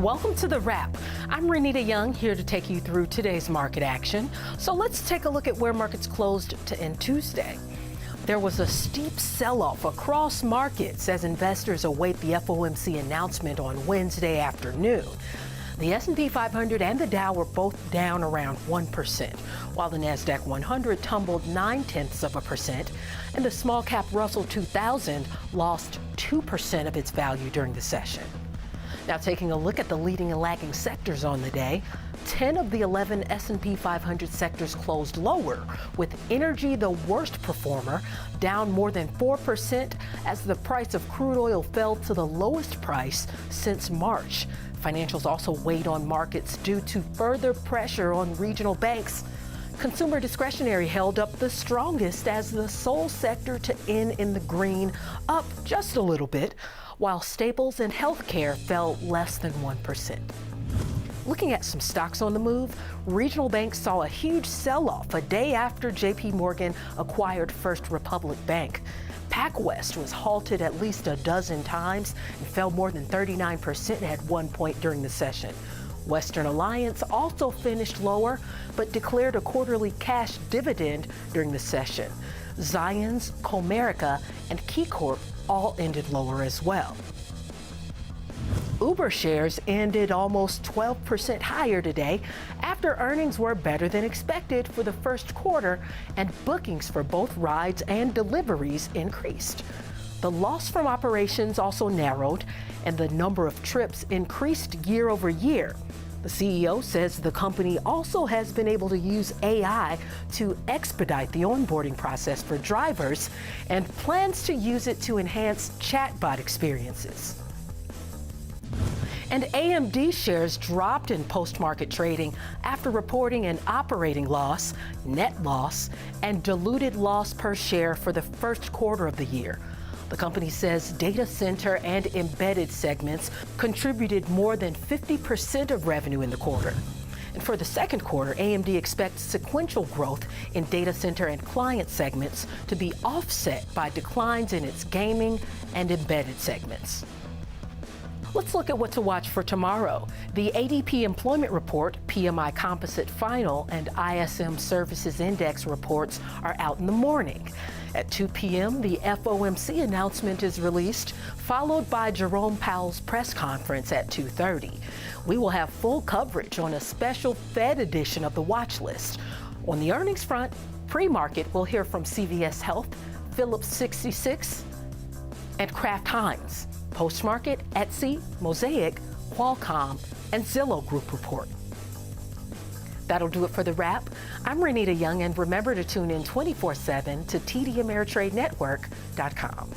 Welcome to The Wrap. I'm Renita Young, here to take you through today's market action. So let's take a look at where markets closed to end Tuesday. There was a steep sell-off across markets as investors await the FOMC announcement on Wednesday afternoon. The S&P 500 and the Dow were both down around 1%, while the Nasdaq-100 tumbled 0.9%, and the small-cap Russell 2000 lost 2% of its value during the session. Now, taking a look at the leading and lagging sectors on the day, 10 of the 11 S&P 500 sectors closed lower, with energy the worst performer, down more than 4% as the price of crude oil fell to the lowest price since March. Financials also weighed on markets due to further pressure on regional banks. Consumer discretionary held up the strongest as the sole sector to end in the green, up just a little bit, while staples and healthcare fell less than 1%. Looking at some stocks on the move, regional banks saw a huge sell-off a day after JPMorgan acquired First Republic Bank. PacWest was halted at least a dozen times and fell more than 39% at one point during the session. Western Alliance also finished lower, but declared a quarterly cash dividend during the session. Zions, Comerica, and KeyCorp all ended lower as well. Uber shares ended almost 12% higher today after earnings were better than expected for the first quarter and bookings for both rides and deliveries increased. The loss from operations also narrowed and the number of trips increased year over year. The CEO says the company also has been able to use AI to expedite the onboarding process for drivers and plans to use it to enhance chatbot experiences. And AMD shares dropped in post-market trading after reporting an operating loss, net loss, and diluted loss per share for the first quarter of the year. The company says data center and embedded segments contributed more than 50% of revenue in the quarter. And for the second quarter, AMD expects sequential growth in data center and client segments to be offset by declines in its gaming and embedded segments. Let's look at what to watch for tomorrow. The ADP Employment Report, PMI Composite Final, and ISM Services Index Reports are out in the morning. At 2 p.m., the FOMC announcement is released, followed by Jerome Powell's press conference at 2:30. We will have full coverage on a special Fed edition of the watch list. On the earnings front, pre-market, we'll hear from CVS Health, Phillips 66, and Kraft Heinz. Post-market, Etsy, Mosaic, Qualcomm, and Zillow Group report. That'll do it for The Wrap. I'm Renita Young, and remember to tune in 24/7 to TDAmeritradenetwork.com.